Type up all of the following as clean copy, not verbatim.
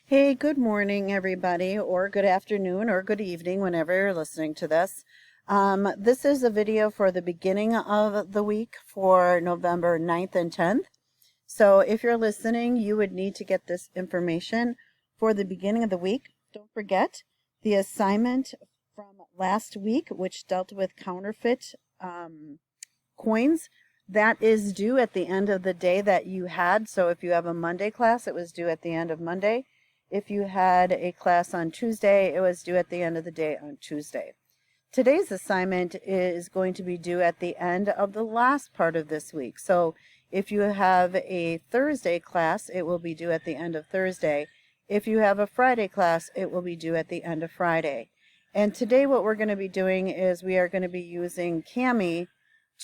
Hey, good morning, everybody, or good afternoon, or good evening, whenever you're listening to this. This is a video for the beginning of the week for November 9th and 10th. So if you're listening, you would need to get this information for the beginning of the week. Don't forget the assignment from last week, which dealt with counterfeit coins. That is due at the end of the day that you had. So if you have a Monday class, it was due at the end of Monday. If you had a class on Tuesday, it was due at the end of the day on Tuesday. Today's assignment is going to be due at the end of the last part of this week. So if you have a Thursday class, it will be due at the end of Thursday. If you have a Friday class, it will be due at the end of Friday. And today what we're going to be doing is we are going to be using Cami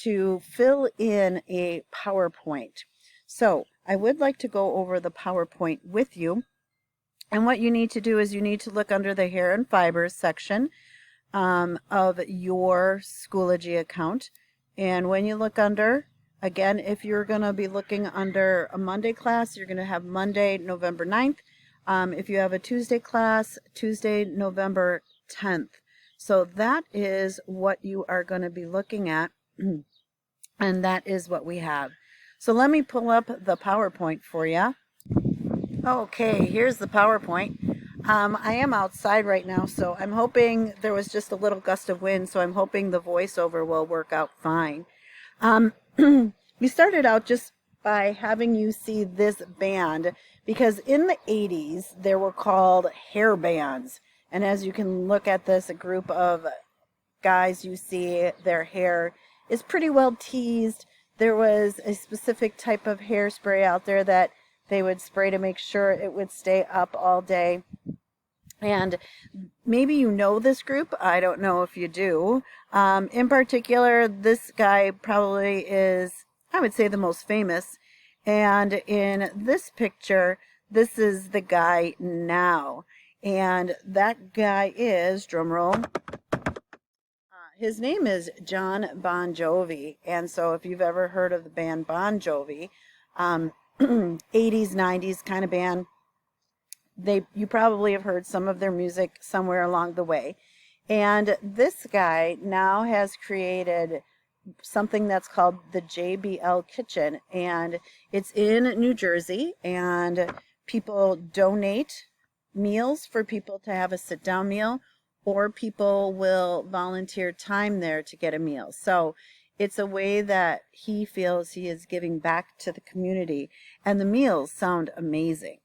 to fill in a PowerPoint. So I would like to go over the PowerPoint with you. And what you need to do is you need to look under the hair and fibers section of your Schoology account. And when you look under, again, if you're going to be looking under a Monday class, you're going to have Monday, November 9th. If you have a Tuesday class, Tuesday, November 10th. So that is what you are going to be looking at. And that is what we have. So let me pull up the PowerPoint for you. Okay, here's the PowerPoint. I am outside right now, so I'm hoping there was just a little gust of wind, so I'm hoping the voiceover will work out fine. We started out just by having you see this band, because in the 80s, they were called hair bands. And as you can look at this, a group of guys, you see their hair is pretty well teased. There was a specific type of hairspray out there that they would spray to make sure it would stay up all day. And maybe you know this group. I don't know if you do. In particular, this guy probably is, I would say, the most famous. And in this picture, this is the guy now. And that guy is, drumroll, his name is John Bon Jovi. And so if you've ever heard of the band Bon Jovi, 80s, 90s kind of band, you probably have heard some of their music somewhere along the way. And this guy now has created something that's called the JBL Kitchen, and it's in New Jersey, and people donate meals for people to have a sit-down meal, or people will volunteer time there to get a meal. So it's a way that he feels he is giving back to the community, and the meals sound amazing.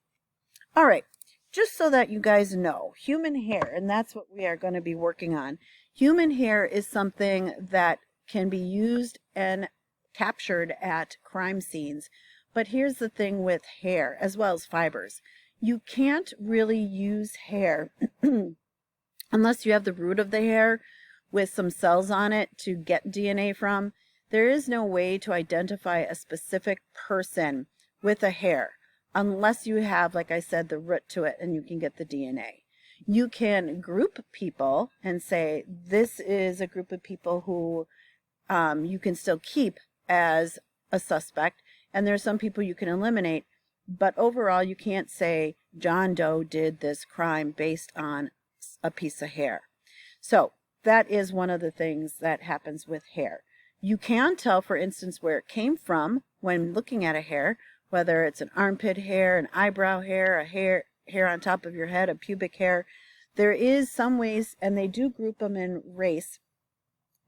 All right, just so that you guys know, human hair, and that's what we are going to be working on. Human hair is something that can be used and captured at crime scenes. But here's the thing with hair, as well as fibers. You can't really use hair unless you have the root of the hair with some cells on it to get DNA from. There is no way to identify a specific person with a hair unless you have, like I said, the root to it and you can get the DNA. You can group people and say this is a group of people who you can still keep as a suspect, and there's some people you can eliminate, but overall you can't say John Doe did this crime based on a piece of hair. So that is one of the things that happens with hair. You can tell, for instance, where it came from when looking at a hair, whether it's an armpit hair, an eyebrow hair, a hair on top of your head, a pubic hair. There is some ways, and they do group them in race.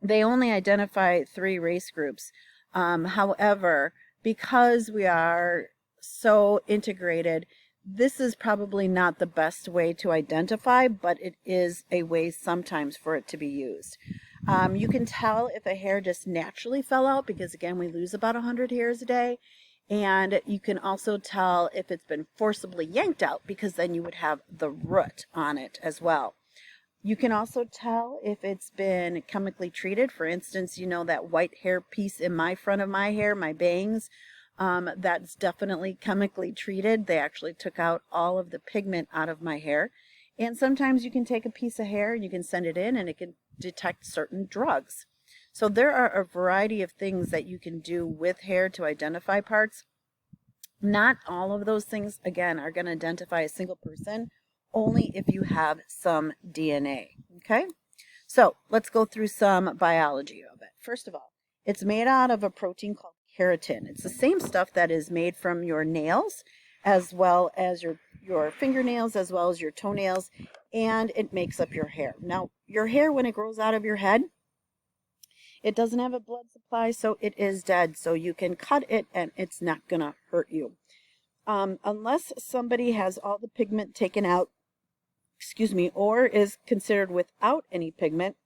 They only identify 3 race groups. However, because we are so integrated, this is probably not the best way to identify, but it is a way sometimes for it to be used. You can tell if a hair just naturally fell out because, again, we lose about 100 hairs a day. And you can also tell if it's been forcibly yanked out because then you would have the root on it as well. You can also tell if it's been chemically treated. For instance, you know that white hair piece in my front of my hair, my bangs, that's definitely chemically treated. They actually took out all of the pigment out of my hair. And sometimes you can take a piece of hair and you can send it in and it can detect certain drugs. So there are a variety of things that you can do with hair to identify parts. Not all of those things, again, are going to identify a single person, only if you have some DNA. Okay? So let's go through some biology of it. First of all, it's made out of a protein called keratin. It's the same stuff that is made from your nails, as well as your fingernails, as well as your toenails, and it makes up your hair. Now, your hair, when it grows out of your head, it doesn't have a blood supply, so it is dead. So you can cut it and it's not going to hurt you. Unless somebody has all the pigment taken out, excuse me, or is considered without any pigment,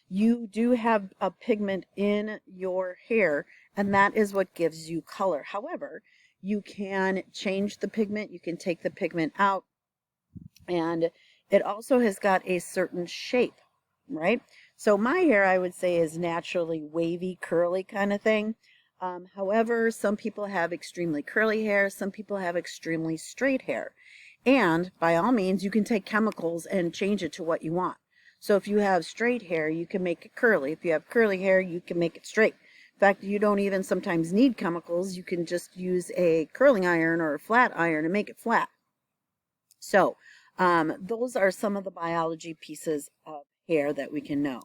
you do have a pigment in your hair, and that is what gives you color. However, you can change the pigment, you can take the pigment out, and it also has got a certain shape, right? So my hair, I would say, is naturally wavy, curly kind of thing. However, some people have extremely curly hair, some people have extremely straight hair. And by all means, you can take chemicals and change it to what you want. So if you have straight hair, you can make it curly. If you have curly hair, you can make it straight. In fact, you don't even sometimes need chemicals. You can just use a curling iron or a flat iron and make it flat. So those are some of the biology pieces of hair that we can know.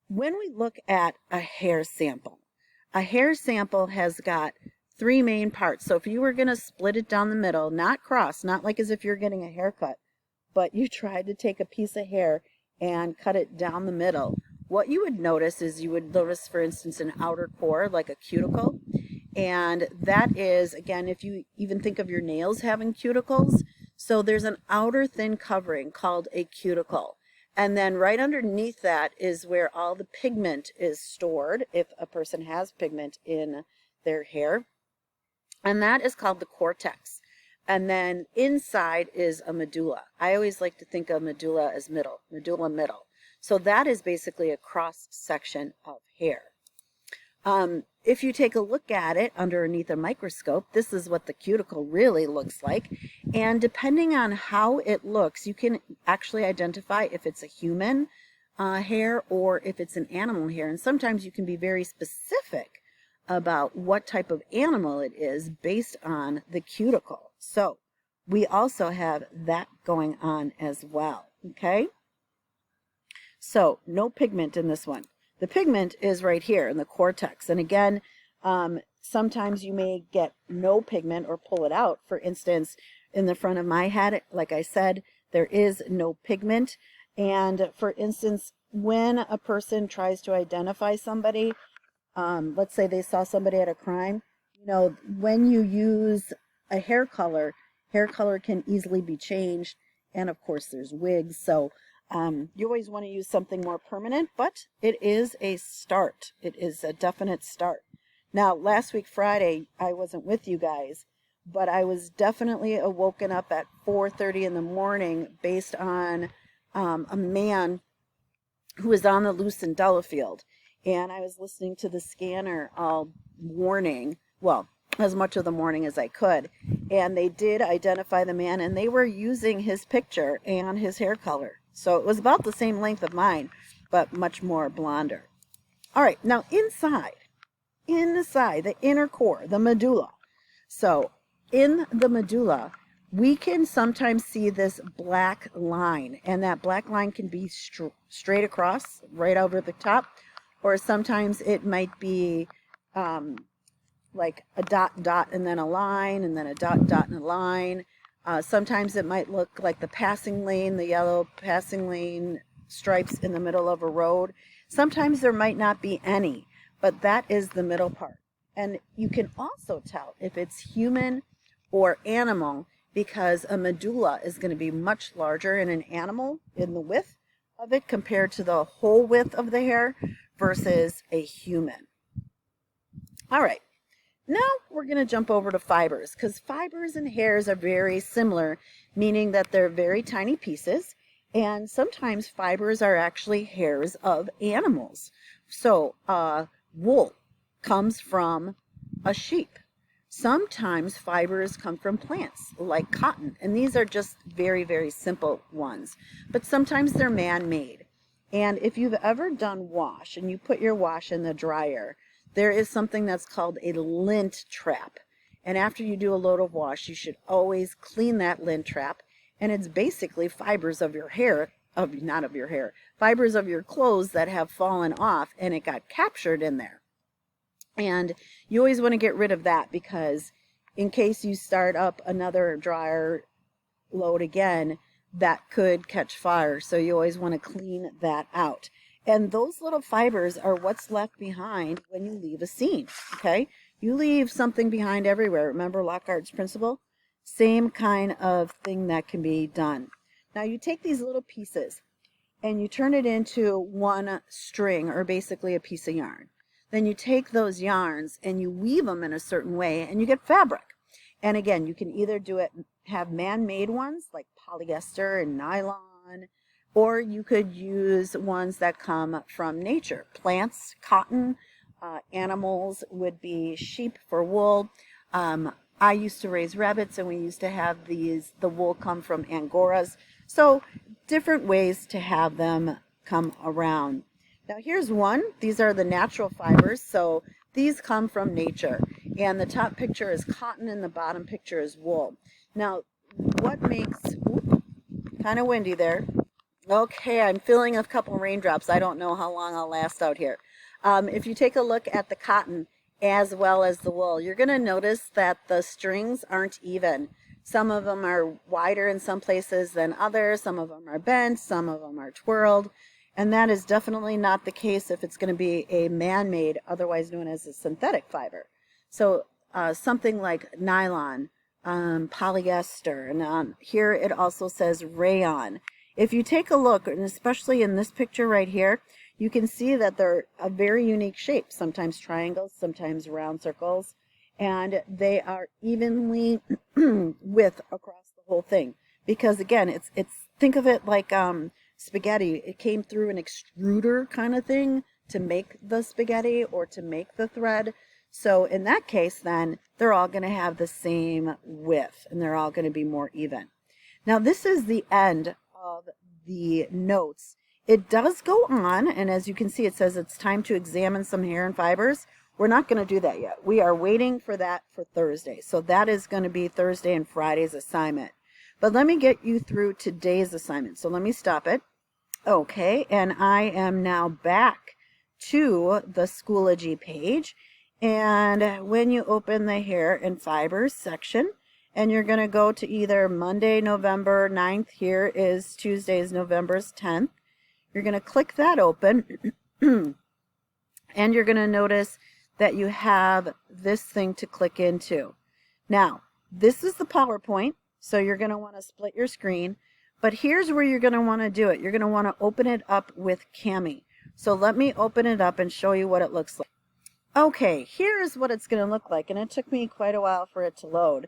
When we look at a hair sample has got three main parts. So if you were going to split it down the middle, not cross, not like as if you're getting a haircut, but you tried to take a piece of hair and cut it down the middle, what you would notice is for instance, an outer core, like a cuticle. And that is, again, if you even think of your nails having cuticles, so there's an outer thin covering called a cuticle. And then right underneath that is where all the pigment is stored, if a person has pigment in their hair. And that is called the cortex. And then inside is a medulla. I always like to think of medulla as medulla middle. So that is basically a cross section of hair. If you take a look at it underneath a microscope, this is what the cuticle really looks like. And depending on how it looks, you can actually identify if it's a human hair or if it's an animal hair. And sometimes you can be very specific about what type of animal it is based on the cuticle. So we also have that going on as well. Okay? So no pigment in this one. The pigment is right here in the cortex. And again, sometimes you may get no pigment or pull it out. For instance, in the front of my head, like I said, there is no pigment. And for instance, when a person tries to identify somebody, let's say they saw somebody at a crime, when you use a hair color can easily be changed. And of course, there's wigs. So you always want to use something more permanent, but it is a start. It is a definite start. Now, last week, Friday, I wasn't with you guys, but I was definitely awoken up at 4:30 in the morning based on a man who was on the loose in Delafield. And I was listening to the scanner all morning, well, as much of the morning as I could. And they did identify the man, and they were using his picture and his hair color. So it was about the same length of mine, but much more blonder. All right, now inside, the inner core, the medulla. So in the medulla, we can sometimes see this black line, and that black line can be straight across, right over the top, or sometimes it might be like a dot and then a line, and then a dot and a line. Sometimes it might look like the passing lane, the yellow passing lane stripes in the middle of a road. Sometimes there might not be any, but that is the middle part. And you can also tell if it's human or animal because a medulla is going to be much larger in an animal in the width of it compared to the whole width of the hair versus a human. All right. Now we're going to jump over to fibers, because fibers and hairs are very similar, meaning that they're very tiny pieces, and sometimes fibers are actually hairs of animals. So wool comes from a sheep. Sometimes fibers come from plants like cotton, and these are just very, very simple ones, but sometimes they're man-made. And if you've ever done wash and you put your wash in the dryer, there is something that's called a lint trap. And after you do a load of wash, you should always clean that lint trap. And it's basically fibers of your hair, not of your hair, fibers of your clothes that have fallen off and it got captured in there. And you always want to get rid of that, because in case you start up another dryer load again, that could catch fire. So you always want to clean that out. And those little fibers are what's left behind when you leave a scene, okay? You leave something behind everywhere. Remember Lockhart's principle? Same kind of thing that can be done. Now you take these little pieces and you turn it into one string, or basically a piece of yarn. Then you take those yarns and you weave them in a certain way and you get fabric. And again, you can either do it, have man-made ones like polyester and nylon, or you could use ones that come from nature. Plants, cotton, animals would be sheep for wool. I used to raise rabbits and we used to have the wool come from Angoras. So different ways to have them come around. Now here's one. These are the natural fibers. So these come from nature. And the top picture is cotton and the bottom picture is wool. Now what makes, kind of windy there. Okay, I'm feeling a couple raindrops. I don't know how long I'll last out here. If you take a look at the cotton as well as the wool, you're going to notice that the strings aren't even. Some of them are wider in some places than others. Some of them are bent. Some of them are twirled. And that is definitely not the case if it's going to be a man-made, otherwise known as a synthetic fiber. So something like nylon, polyester, and here it also says rayon. If you take a look, and especially in this picture right here, you can see that they're a very unique shape, sometimes triangles, sometimes round circles, and they are evenly width across the whole thing. Because again, it's think of it like spaghetti. It came through an extruder kind of thing to make the spaghetti or to make the thread. So in that case, then they're all going to have the same width and they're all going to be more even. Now this is the end of the notes. It does go on, and as you can see, it says it's time to examine some hair and fibers. We're not going to do that yet. We are waiting for that for Thursday. So that is going to be Thursday and Friday's assignment. But let me get you through today's assignment. So let me stop it. Okay, and I am now back to the Schoology page. And when you open the hair and fibers section, and you're going to go to either Monday, November 9th, here is Tuesday's November 10th. You're going to click that open, and you're going to notice that you have this thing to click into. Now, this is the PowerPoint, so you're going to want to split your screen, but here's where you're going to want to do it. You're going to want to open it up with Cami. So let me open it up and show you what it looks like. Okay, here's what it's going to look like, and it took me quite a while for it to load.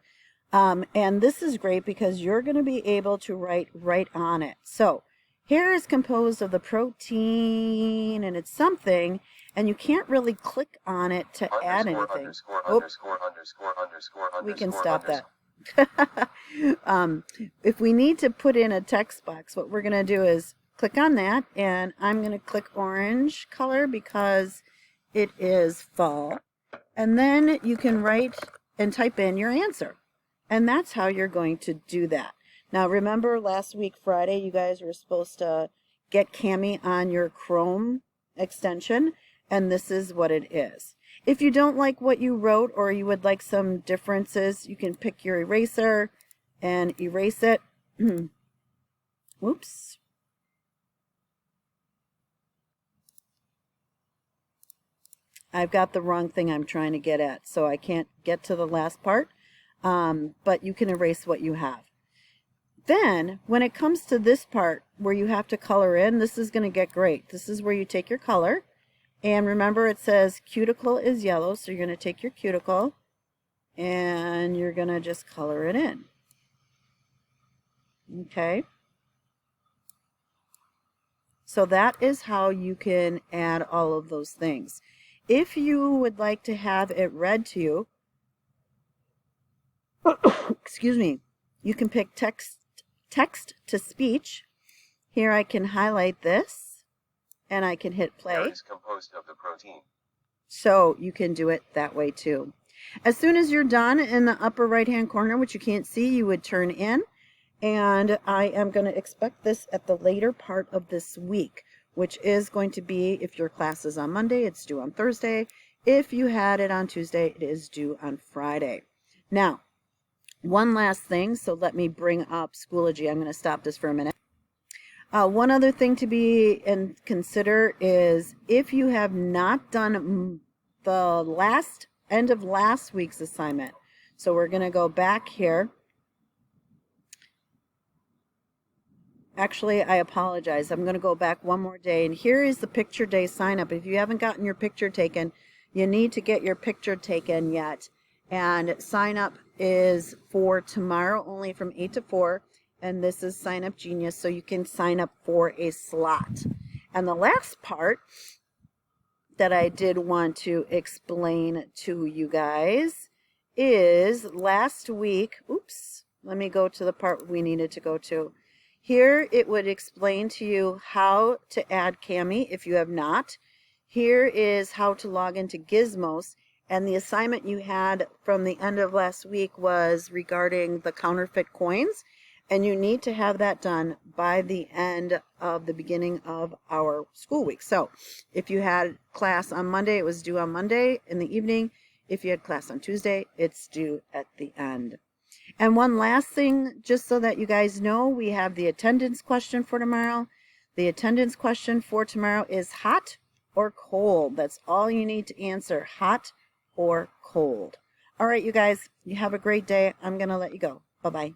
And this is great because you're going to be able to write right on it. So hair is composed of the protein, and it's something, and you can't really click on it to add anything. We can stop that. If we need to put in a text box, what we're going to do is click on that, and I'm going to click orange color because it is fall. And then you can write and type in your answer. And that's how you're going to do that. Now, remember last week, Friday, you guys were supposed to get Cami on your Chrome extension, and this is what it is. If you don't like what you wrote or you would like some differences, you can pick your eraser and erase it. Whoops. I've got the wrong thing I'm trying to get at, so I can't get to the last part. But you can erase what you have. Then, when it comes to this part where you have to color in, this is going to get great. This is where you take your color. And remember, it says cuticle is yellow, so you're going to take your cuticle and you're going to just color it in. Okay? So that is how you can add all of those things. If you would like to have it read to you, excuse me, you can pick text to speech. Here I can highlight this and I can hit play. Hair is composed of the protein. So you can do it that way too. As soon as you're done in the upper right hand corner, which you can't see, you would turn in. And I am going to expect this at the later part of this week, which is going to be, if your class is on Monday, it's due on Thursday. If you had it on Tuesday, it is due on Friday. Now, one last thing, so let me bring up Schoology. I'm going to stop this for a minute. One other thing to be and consider is if you have not done the end of last week's assignment. So we're going to go back here. Actually, I apologize. I'm going to go back one more day. And here is the picture day sign up. If you haven't gotten your picture taken, you need to get your picture taken yet. And sign up is for tomorrow only from 8 to 4. And this is Sign Up Genius, so you can sign up for a slot. And the last part that I did want to explain to you guys is last week, oops, let me go to the part we needed to go to. Here it would explain to you how to add Cami if you have not. Here is how to log into Gizmos. And the assignment you had from the end of last week was regarding the counterfeit coins. And you need to have that done by the end of the beginning of our school week. So if you had class on Monday, it was due on Monday in the evening. If you had class on Tuesday, it's due at the end. And one last thing, just so that you guys know, we have the attendance question for tomorrow. The attendance question for tomorrow is hot or cold. That's all you need to answer, hot or cold. All right, you guys, you have a great day. I'm going to let you go. Bye-bye.